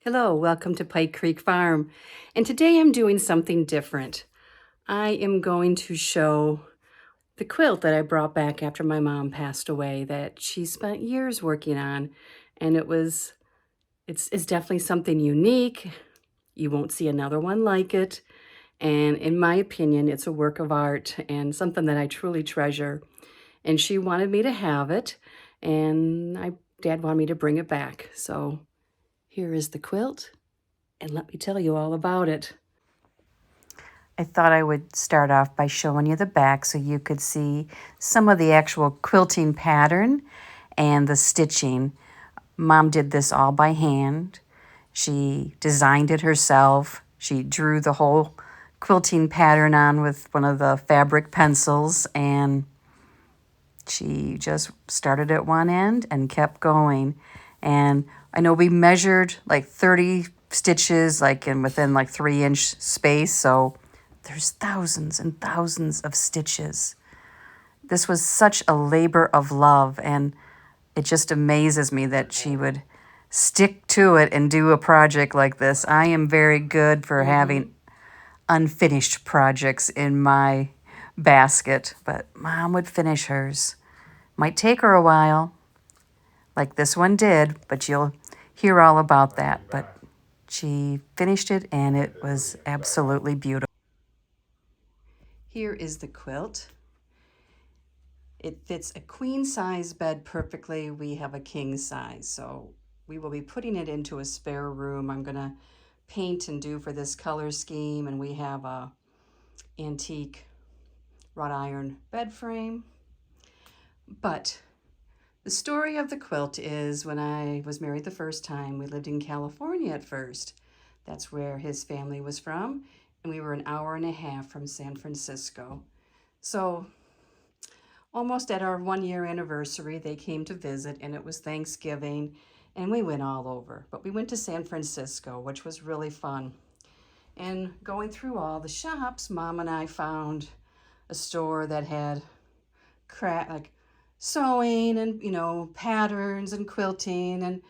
Hello, welcome to Pike Creek Farm. And today I'm doing something different. I am going to show the quilt that I brought back after my mom passed away that she spent years working on. And it's definitely something unique. You won't see another one like it. And in my opinion, it's a work of art and something that I truly treasure. And she wanted me to have it, and Dad wanted me to bring it back. So here is the quilt. And let me tell you all about it. I thought I would start off by showing you the back so you could see some of the actual quilting pattern and the stitching. Mom did this all by hand. She designed it herself. She drew the whole quilting pattern on with one of the fabric pencils, and she just started at one end and kept going. And I know we measured like 30 stitches within 3-inch space, so there's thousands and thousands of stitches. This was such a labor of love, and it just amazes me that she would stick to it and do a project like this. I am very good for having unfinished projects in my basket, but Mom would finish hers. Might take her a while, like this one did, but you'll hear all about that. But she finished it, and it was absolutely beautiful. Here is the quilt. It fits a queen size bed perfectly. We have a king size, so we will be putting it into a spare room. I'm gonna paint and do for this color scheme, and we have a antique wrought iron bed frame. But the story of the quilt is when I was married the first time, we lived in California at first. That's where his family was from, and we were an hour and a half from San Francisco. So almost at our 1-year anniversary, they came to visit, and it was Thanksgiving, and we went all over. But we went to San Francisco, which was really fun. And going through all the shops, Mom and I found a store that had sewing and patterns and quilting and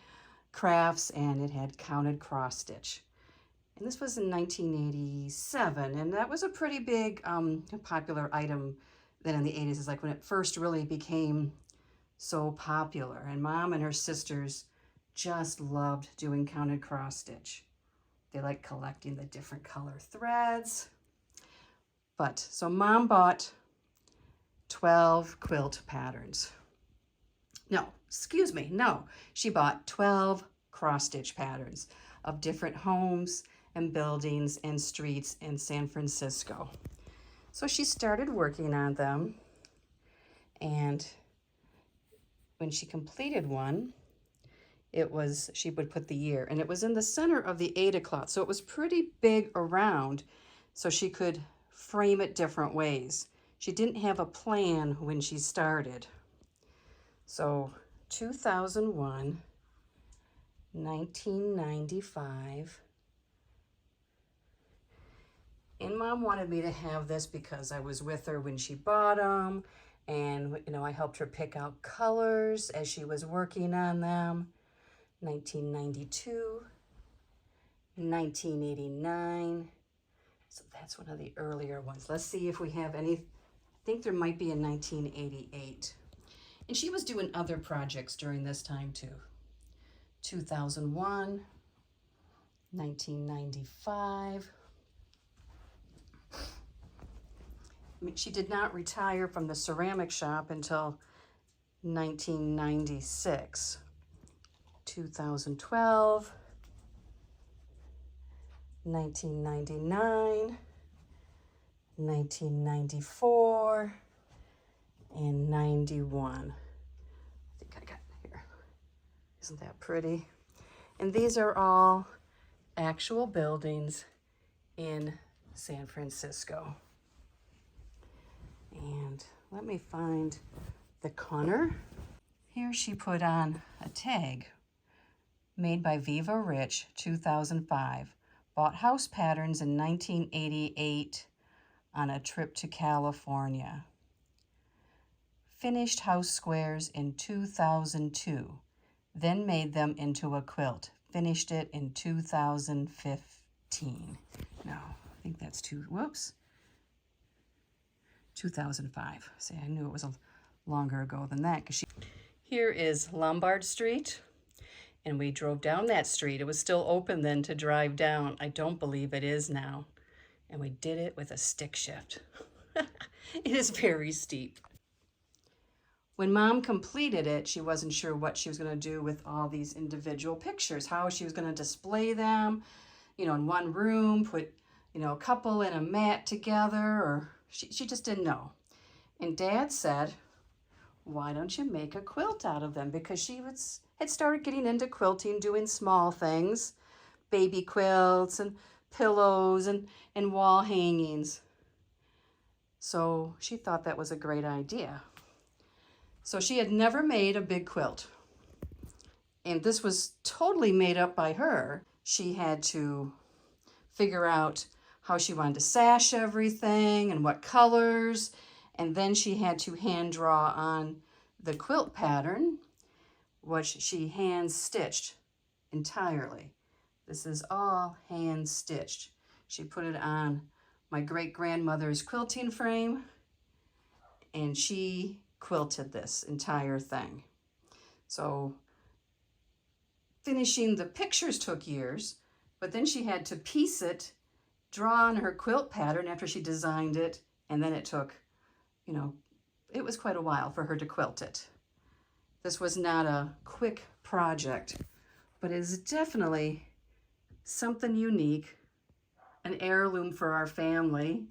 crafts, and it had counted cross stitch. And this was in 1987, and that was a pretty big popular item then in the 80s. Is like when it first really became so popular, and Mom and her sisters just loved doing counted cross stitch. They like collecting the different color threads. So Mom bought 12 quilt patterns. No, she bought 12 cross-stitch patterns of different homes and buildings and streets in San Francisco. So she started working on them, and when she completed one, she would put the year, and it was in the center of the Ada cloth, so it was pretty big around, so she could frame it different ways. She didn't have a plan when she started. So 2001, 1995, and Mom wanted me to have this because I was with her when she bought them, and I helped her pick out colors as she was working on them. 1992, 1989, so that's one of the earlier ones. Let's see if we have any. I think there might be a 1988. And she was doing other projects during this time too. 2001, 1995. She did not retire from the ceramic shop until 1996. 2012, 1999, 1994, and 91. I think I got it here. Isn't that pretty? And these are all actual buildings in San Francisco. And let me find the corner. Here she put on a tag made by Veva Rich, 2005. Bought house patterns in 1988 on a trip to California. Finished house squares in 2002, then made them into a quilt. finished it in 2015. No, I think that's 2005. See, I knew it was longer ago than that. Here is Lombard Street, and we drove down that street. It was still open then to drive down. I don't believe it is now. And we did it with a stick shift. It is very steep. When Mom completed it, she wasn't sure what she was going to do with all these individual pictures, how she was going to display them, you know, in one room, put, you know, a couple in a mat together, or she just didn't know. And Dad said, why don't you make a quilt out of them? Because she had started getting into quilting, doing small things, baby quilts and pillows and wall hangings. So she thought that was a great idea. So she had never made a big quilt. And this was totally made up by her. She had to figure out how she wanted to sash everything and what colors. And then she had to hand draw on the quilt pattern, which she hand stitched entirely. This is all hand stitched. She put it on my great-grandmother's quilting frame, and she quilted this entire thing. So finishing the pictures took years, but then she had to piece it, draw on her quilt pattern after she designed it, and then it took, you know, it was quite a while for her to quilt it. This was not a quick project, but it is definitely something unique, an heirloom for our family,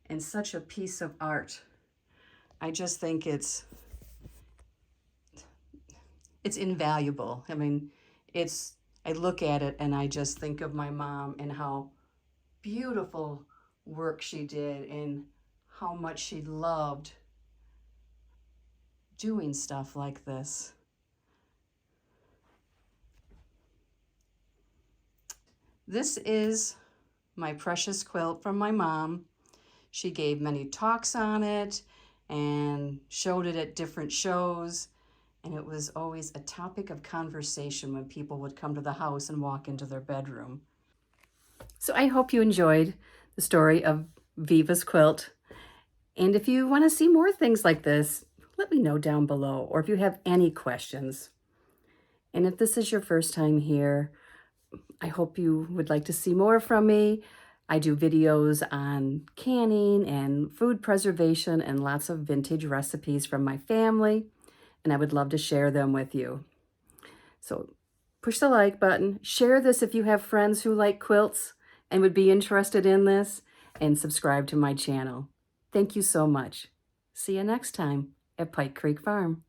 and such a piece of art. I just think it's invaluable. I mean, I look at it and I just think of my mom and how beautiful work she did and how much she loved doing stuff like this. This is my precious quilt from my mom. She gave many talks on it and showed it at different shows, and it was always a topic of conversation when people would come to the house and walk into their bedroom. So I hope you enjoyed the story of Veva's quilt. And if you want to see more things like this, let me know down below, or if you have any questions. And if this is your first time here, I hope you would like to see more from me. I do videos on canning and food preservation and lots of vintage recipes from my family, and I would love to share them with you. So push the like button, share this if you have friends who like quilts and would be interested in this, and subscribe to my channel. Thank you so much. See you next time at Pike Creek Farm.